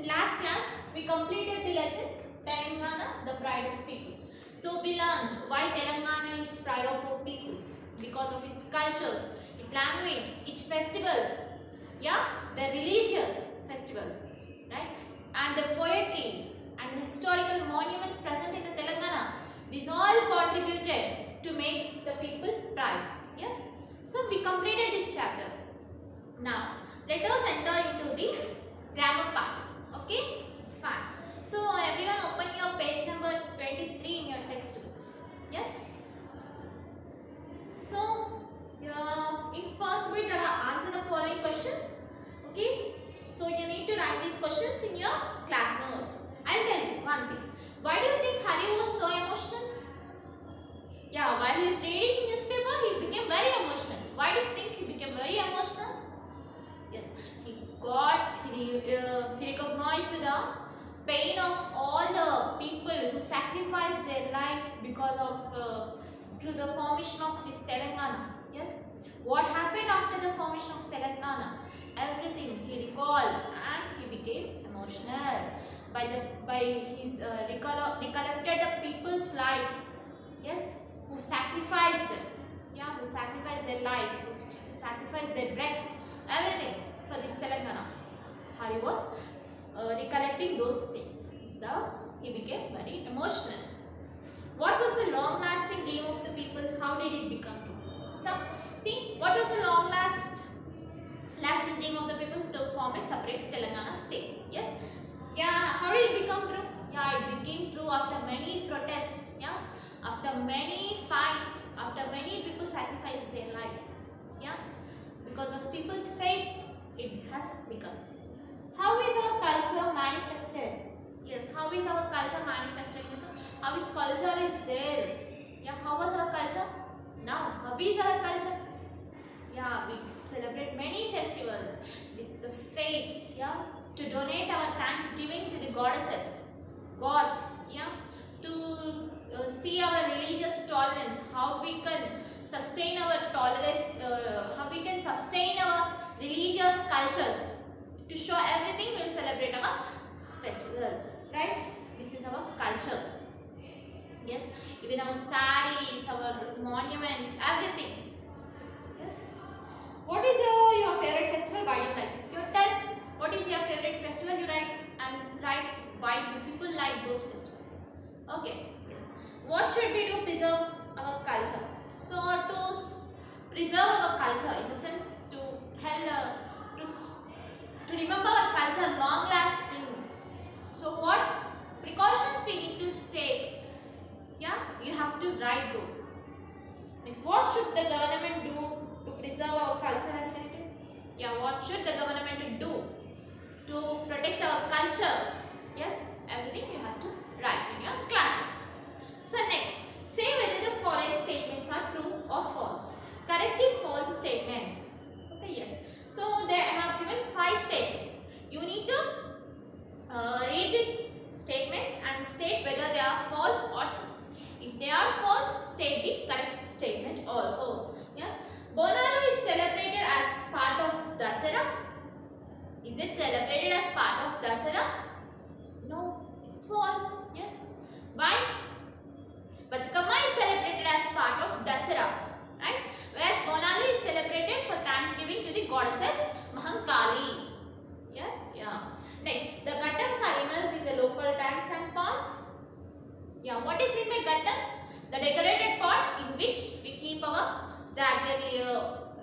in last class we completed the lesson Telangana, the pride of people. So we learned why Telangana is pride of our people because of its cultures, its language, its festivals, yeah, the religious festivals, right, and the poetry and the historical monuments present in the Telangana. These all contributed to make the people proud. Yes. So we completed this chapter. Now let us enter into the grammar part. Okay, fine. So everyone open your page number 23 in your textbooks. Yes. So in first bit answer the following questions. Okay. So you need to write these questions in your class notes. I'll tell you one thing. Why do you think Hari was so emotional? Yeah, while he is reading newspaper, he became very emotional. Why do you think he became very emotional? Yes, he recognized the pain of all the people who sacrificed their life because of to the formation of this Telangana. Yes, what happened after the formation of Telangana? Everything he recalled and he became emotional by his recollected the people's life. Yes, who sacrificed, yeah, who sacrificed their life, who sacrificed their breath, everything for this Telangana. Hari was recollecting those things. Thus, he became very emotional. What was the long-lasting dream of the people? How did it become true? So, see, what was the lasting dream of the people? To form a separate Telangana state. Yes. Yeah. How did it become true? Yeah, it became true after many protests. Yeah. After many fights, after many people sacrificed their life. Yeah. Because of people's faith, it has become. How is our culture manifested? Yes, how is our culture manifested? How is culture is there? Yeah, how was our culture? Now, how is our culture? Yeah, we celebrate many festivals with the faith, yeah, to donate our thanksgiving to the goddesses, gods, yeah, to see our religious tolerance, how we can sustain our tolerance, how we can sustain our religious cultures. To show everything, we will celebrate our festivals, right? This is our culture. Yes, even our saris, our monuments, everything. Yes. What is your favorite festival? Why do you like it? You tell what is your favorite festival. You write and write why do people like those festivals. Okay. Yes. What should we do to preserve our culture? So to preserve our culture, in the sense to help to remember our culture long lasting. So what precautions we need to take? Yeah, you have to write those. Next, what should the government do to preserve our culture and heritage? Yeah, what should the government do to protect our culture? Yes, everything you have to write in your class notes. So next, say whether the following statements are true or false. Corrective false statements. Okay, yes. So they have given 5 statements. You need to read these statements and state whether they are false or true. If they are false, state the correct statement also. Yes. Bonalu is celebrated as part of Dasara. Is it celebrated as part of Dasara? No, it's false. Yes. Why? Batukama is celebrated as part of Dasara, right? Whereas Bonalu is celebrated for thanksgiving to the goddesses Mahankali. Yes, yeah. Next, the ghattams are immersed in the local tanks and ponds. Yeah, what is meant by ghattams? The decorated pot in which we keep our jaggery,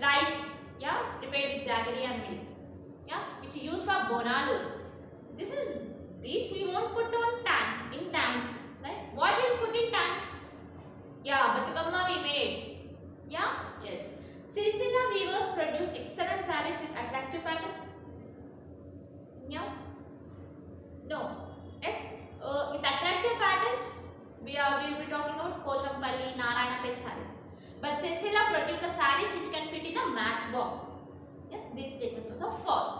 rice, yeah, prepared with jaggery and milk. Yeah, which is used for Bonalu. These we won't put on in tanks, right? What we'll put in tanks? Yeah, Batukama we made. Yeah, yes. Sircilla weavers produce excellent sarees with attractive patterns. Yeah. No. Yes. With attractive patterns, we will be talking about Pochampalli, Narayanapet sarees. But Sircilla produce the sarees which can fit in the matchbox. Yes, these statements also false.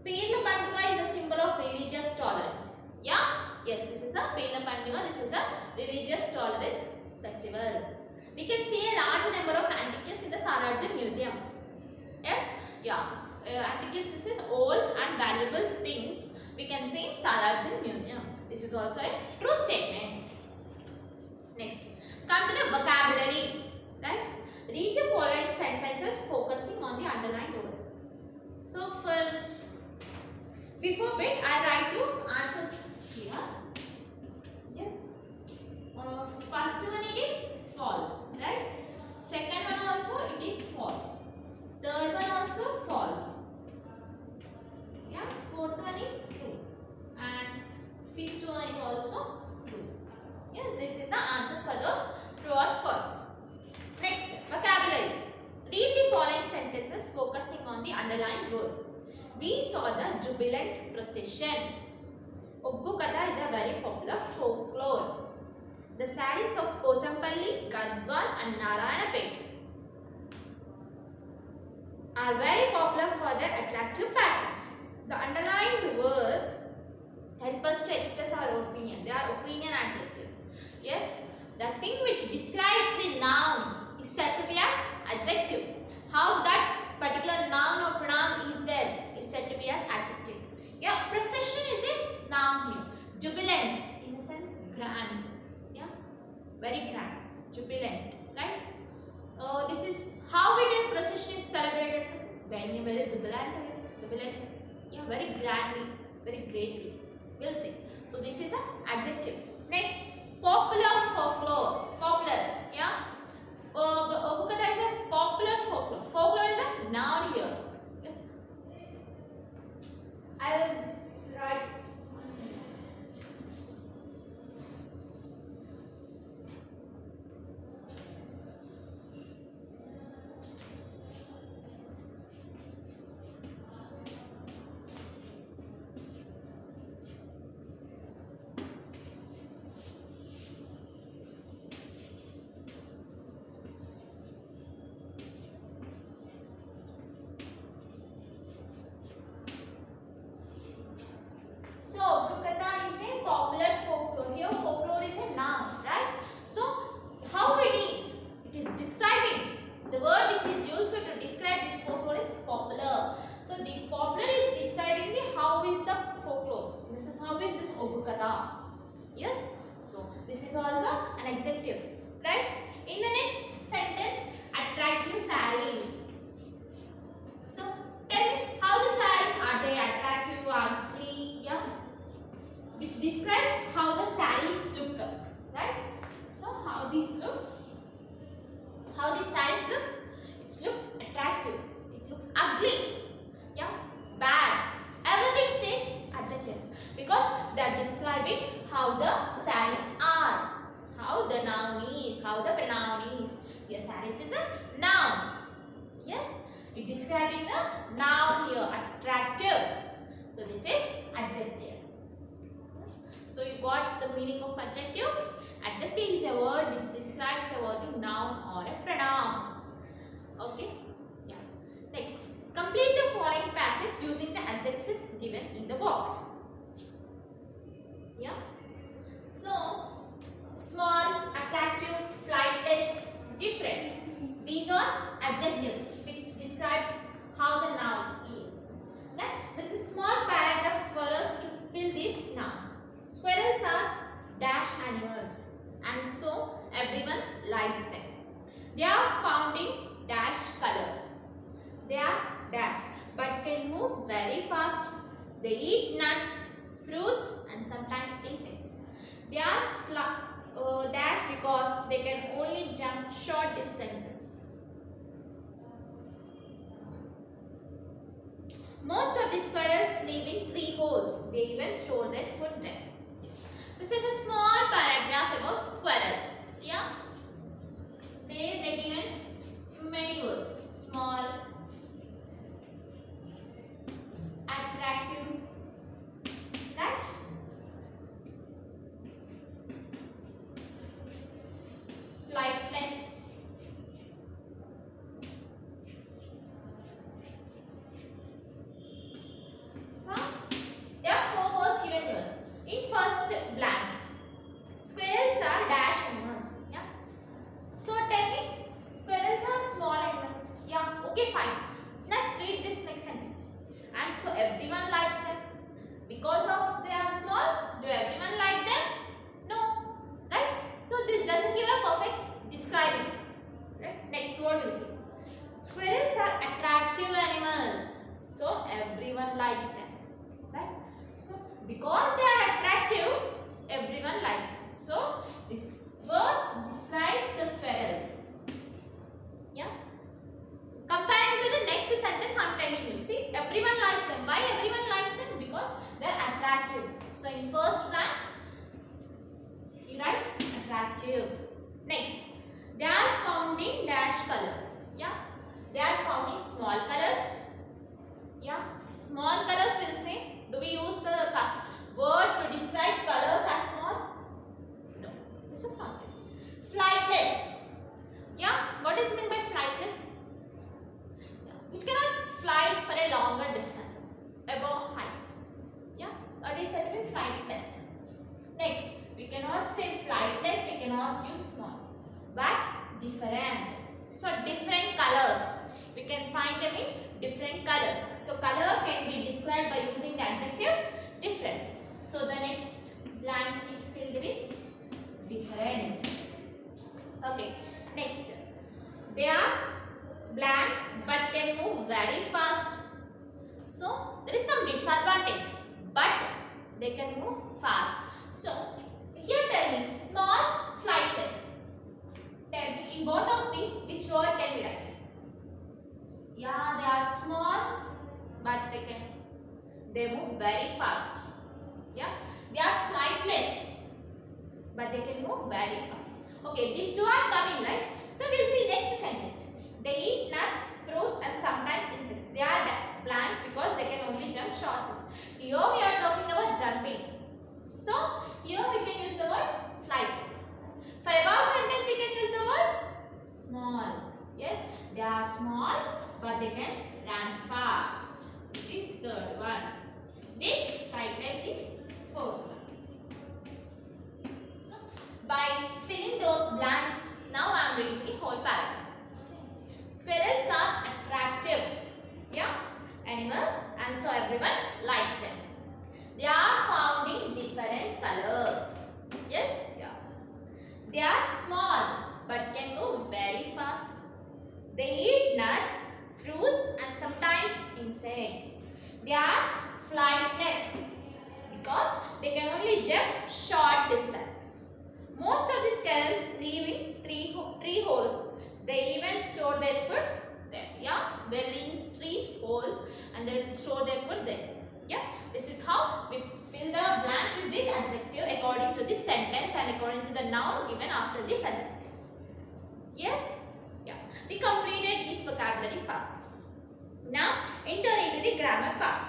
Peerla Panduga is a symbol of religious tolerance. Yeah? Yes, this is a Peerla Panduga. This is a religious tolerance festival. We can see a large number of antiques in the Salarjung Museum. Yes? Yeah. Antiques, this is old and valuable things We can say in Salarjung Museum. This is also a true statement. Next, come to the vocabulary. Right? Read the following sentences focusing on the underlined words. So before bit, I write you answers here. Yes. First one it is false, right? Second one also it is false. Third one also false. Yeah. Fourth one is true, and fifth one is also true. Yes, this is the answers for those true or false. Next, vocabulary. Read the following sentences focusing on the underlined words. We saw the jubilant procession. Oggu Katha is a very popular folklore. The sarees of Pochampalli, Gadwal and Narayanapet are very popular for their attractive patterns. The underlined words help us to express our opinion. They are opinion adjectives. Yes, the thing which describes a noun is said to be as adjective. How that particular noun or pronoun is there is said to be as adjective. Yeah, procession is a noun here. Jubilant, in a sense, grand. Yeah, very grand. Jubilant, right? This is how it is. Procession is celebrated very jubilant way. Jubilant. Yeah, very grandly, very greatly. We'll see. So this is an adjective. Next, popular folklore. Popular. Yeah. Oggu Katha is a popular folklore. Folklore is a noun here. Yes. I will write. So, Oggu Katha is a popular folklore. Here, folklore is a noun, right? So, how it is? It is describing. The word which is used to describe this folklore is popular. So, this popular is describing the how is the folklore. This is how is this Oggu Katha. Yes? So, this is also an adjective, right? In the next sentence, attractive sarees. So, tell me how the sarees are they attractive, ugly, yeah? Which describes how the sarees look, right? So, how these look? How these sarees look? It looks attractive. It looks ugly, yeah, bad. Everything states adjective because they are describing how the sarees are, how the noun is, how the pronoun is. Here, sarees is a noun. Yes, it describing the noun here, attractive. So, this is adjective. So, you got the meaning of adjective. Adjective is a word which describes a working noun or a pronoun. Okay? Yeah. Next, complete the following passage using the adjectives given in the box. Yeah. So, small, attractive, flightless, different. These are adjectives which describes how the noun is. Then, there is a small paragraph for us to fill these nouns. Squirrels are dash animals and so everyone likes them. They are found in dash colors. They are dash but can move very fast. They eat nuts, fruits and sometimes insects. They are dash because they can only jump short distances. Most of the squirrels live in tree holes. They even store their food there. This is a small paragraph about squirrels. Yeah. They given many words. Small, attractive, right? Flightless, so there are four words given to us. In first blank, squirrels are dash animals. Yeah. So tell me, squirrels are small animals. Yeah. Okay, fine. Let's read this next sentence. And so everyone likes them Because of they are small, do everyone like them? No, right? So this doesn't give a perfect describing. Right? Next word we'll see. Squirrels are attractive animals, so everyone likes them. Right? So because they are attractive, everyone likes them. So this word describes the squirrels. Yeah. Comparing to the next sentence, I'm telling you. See, everyone likes them. Why everyone likes them? Because they are attractive. So in first line, you write attractive. Next, they are found in dash colors. Yeah, they are found in small colors. Yeah, small colors will say. Do we use the word to describe colors as small? No, this is not it. Flightless. Yeah, what is meant by flightless? Yeah, which cannot fly for a longer distances above heights. Yeah, that is said to be flightless. Next, we cannot say flightless, we cannot use small, but different. So different colors, we can find them in different colors. So color can be described by using the adjective different. So the next blank is filled with different. Okay, next, they are blank but can move very fast. So there is some disadvantage, but they can move fast. So here tell me, small, flightless. Tell me, in both of these, which word can be right? Yeah, they are small, but they move very fast. Yeah, they are flightless, but they can move very fast. Okay, these two are coming, right? So we'll see next sentence. They eat nuts, fruits, and sometimes insects. They are blank because they can only jump short. Here we are talking about jumping. So here we can use the word flightless. For above sentence we can use the word small. Yes, they are small but they can run fast. This is third one. This flightless is fourth one. So by filling those blanks, now I am reading the whole paragraph. Squirrels are attractive, yeah, animals, and so everyone likes them. They are found in different colors. Yes? Yeah. They are small but can move very fast. They eat nuts, fruits, and sometimes insects. They are flightless because they can only jump short distances. Most of the squirrels live in tree holes. They even store their food there. Yeah, they live in tree holes and they store their food there. Yeah, this is how we fill the blanks with this adjective according to this sentence and according to the noun given after these adjectives. Yes? Yeah. We completed this vocabulary part. Now enter into the grammar part.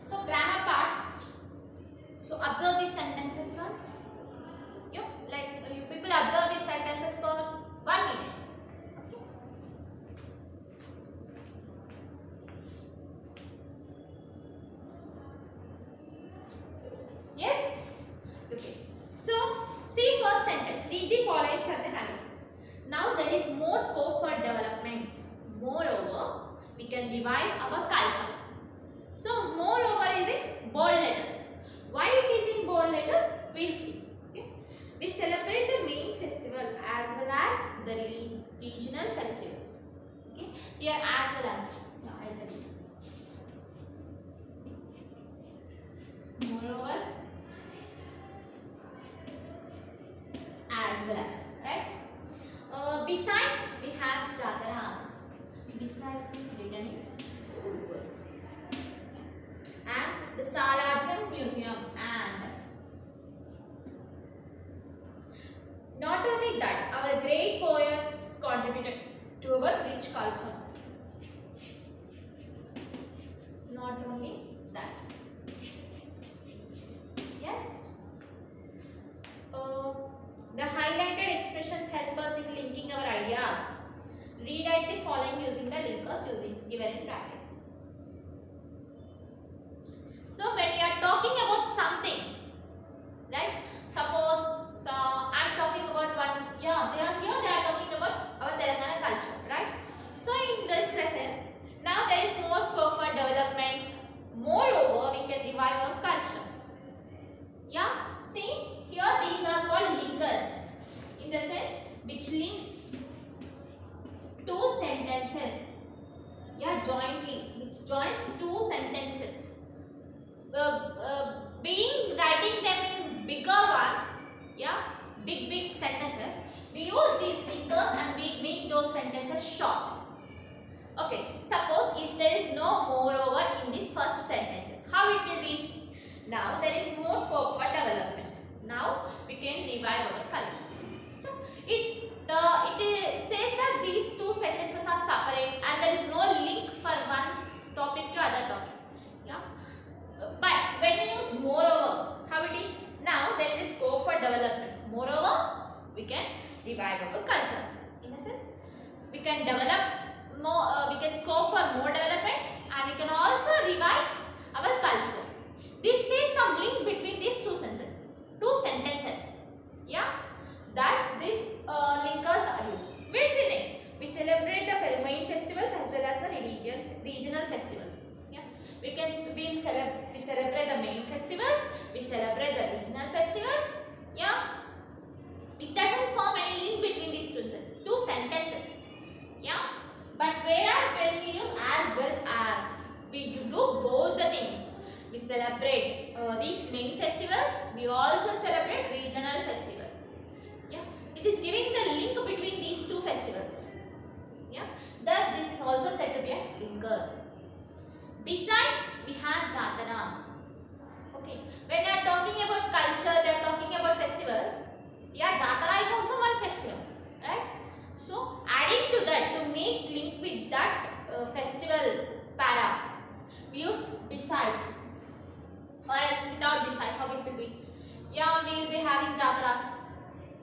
So grammar part. So observe these sentences once. You people observe these sentences for 1 minute. Okay. Yes. Okay. So see first sentence. Read the following from the narrative. Now there is more scope for development. Moreover, we can revive our culture. So moreover is in bold letters. Why it is in bold letters? We'll see. Okay. We celebrate the main festival as well as the regional festivals. Okay. Here as well as. Yeah, I'll tell you. Moreover, as well as. Right. Besides, we have jataras. Besides is written in two words. And the Salarjung Museum, and not only that, our great poets contributed to our rich culture. Not only that. Yes. The highlighted expressions help us in linking our ideas. Rewrite the following using the linkers using given in bracket. So when we are talking about something, right? Suppose I'm talking about one. Yeah, they are talking about our Telangana culture, right? So in this lesson, now there is more scope for development. Moreover, we can revive our culture. Yeah, see here these are called linkers, in the sense which links two sentences. Yeah, jointly, which joins two sentences. Being writing them in bigger one, yeah, big sentences, we use these linkers and we make those sentences short. Okay, suppose if there is no moreover in these first sentences, how it will be? Now there is more scope for development. Now we can revive our culture. So it says that these two sentences are separate and there is no link for one topic to other topic. Yeah, but when we use moreover, how it is? Now there is a scope for development. Moreover, we can revive our culture. In a sense, we can develop more. We can scope for more development, and we can also revive our culture. This is some link between these two sentences. Yeah, thus these linkers are used. We'll see next. We celebrate the main festivals as well as the regional festivals. Yeah, we celebrate the main festivals. We celebrate the regional festivals. Yeah, it doesn't form any link between these two sentences. Yeah, but whereas when we use as well as, we do both the things. We celebrate these main festivals. We also celebrate regional festivals. Yeah, it is giving the link between these two festivals. Yeah, thus this is also said to be a linker. Besides, we have jataras. Okay, when they are talking about culture, they are talking about festivals. Yeah, jatara is also one festival, right? So adding to that, to make link with that festival para, we use besides, or else without besides, how it will be? Yeah, we will be having jataras.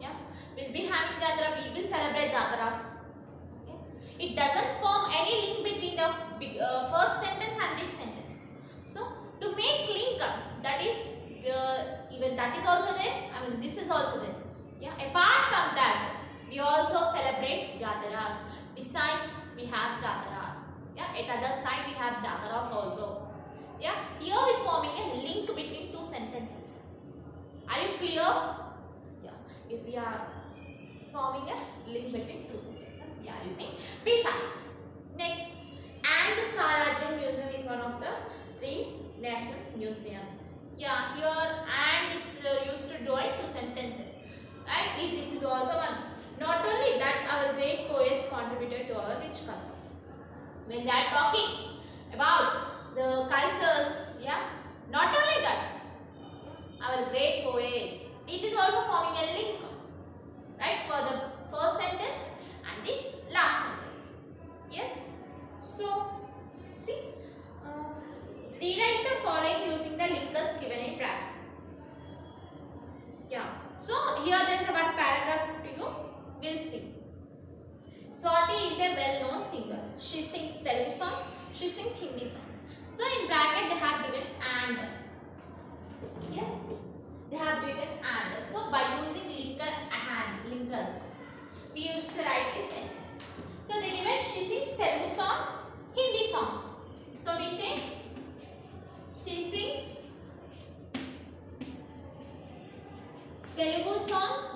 Yeah, we will be having jatara. We will celebrate jataras. Yeah? It doesn't form any link between the first sentence and this sentence. So to make link, that is even that is also there. I mean, this is also there. Yeah. Apart from that, we also celebrate jataras. Besides, we have jataras. Yeah. At other side, we have jataras also. Yeah. Here we are forming a link between two sentences. Are you clear? Yeah. If we are forming a link between two sentences, we are using besides. Next, and the Salajin Museum is one of the 3 national museums. Yeah, here and is used to join two sentences. Right? This is also one. Not only that, our great poets contributed to our rich culture. When they are talking about the cultures, yeah, not only that, our great poets, it is also forming a link, right, for the first sentence and this last sentence. Yes. So, see, rewrite the following using the linkers given in bracket. Yeah. So, here there is one paragraph to you. We'll see. Swati is a well-known singer. She sings Telugu songs. She sings Hindi songs. So, in bracket they have given and. Yes. They have given and. So, by using linker and linkers, we used to write this sentence. So, they given she sings Telugu songs, Hindi songs. So, we say she sings Telugu songs